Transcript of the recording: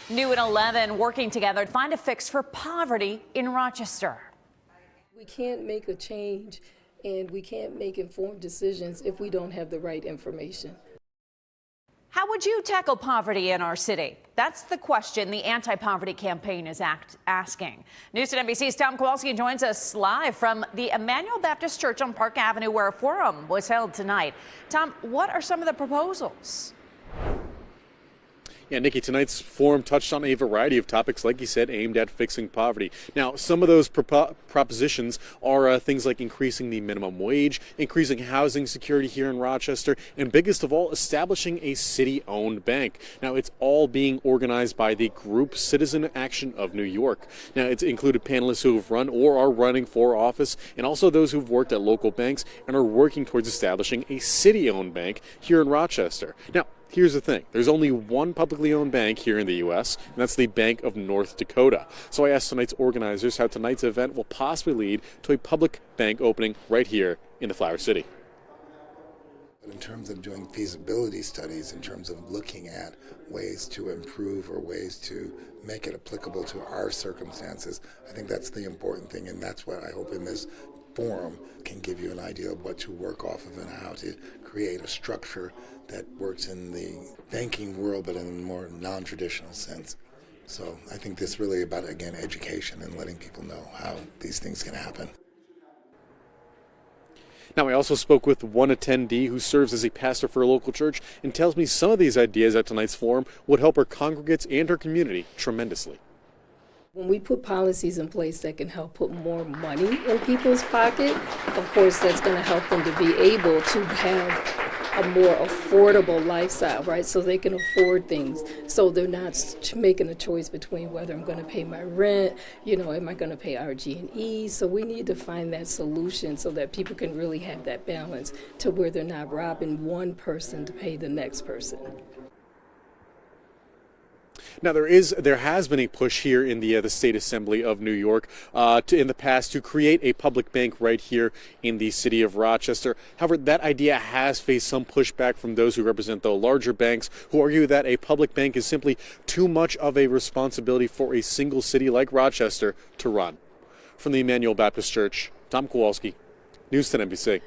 New at 11, working together to find a fix for poverty in Rochester. We can't make a change and we can't make informed decisions if we don't have the right information. How would you tackle poverty in our city? That's the question the anti-poverty campaign is asking. News at NBC's Tom Kowalski joins us live from the Immanuel Baptist Church on Park Avenue, where a forum was held tonight. Tom, what are some of the proposals? Yeah, Nikki, tonight's forum touched on a variety of topics, like you said, aimed at fixing poverty. Now, some of those propositions are things like increasing the minimum wage, increasing housing security here in Rochester, and biggest of all, establishing a city-owned bank. Now, it's all being organized by the group Citizen Action of New York. Now, it's included panelists who have run or are running for office, and also those who've worked at local banks and are working towards establishing a city-owned bank here in Rochester. Now, here's the thing. There's only one publicly owned bank here in the U.S., and that's the Bank of North Dakota. So I asked tonight's organizers how tonight's event will possibly lead to a public bank opening right here in the Flower City. In terms of doing feasibility studies, in terms of looking at ways to improve or ways to make it applicable to our circumstances, I think that's the important thing, and that's what I hope in this forum can give you an idea of what to work off of and how to create a structure that works in the banking world but in a more non-traditional sense. So I think this is really about, again, education and letting people know how these things can happen. Now, I also spoke with one attendee who serves as a pastor for a local church and tells me some of these ideas at tonight's forum would help her congregates and her community tremendously. When we put policies in place that can help put more money in people's pocket, of course, that's going to help them to be able to have a more affordable lifestyle, right? So they can afford things. So they're not making a choice between whether I'm going to pay my rent, am I going to pay RG&E? So we need to find that solution so that people can really have that balance to where they're not robbing one person to pay the next person. Now, there has been a push here in the State Assembly of New York in the past to create a public bank right here in the city of Rochester. However, that idea has faced some pushback from those who represent the larger banks, who argue that a public bank is simply too much of a responsibility for a single city like Rochester to run. From the Immanuel Baptist Church, Tom Kowalski, News 10 NBC.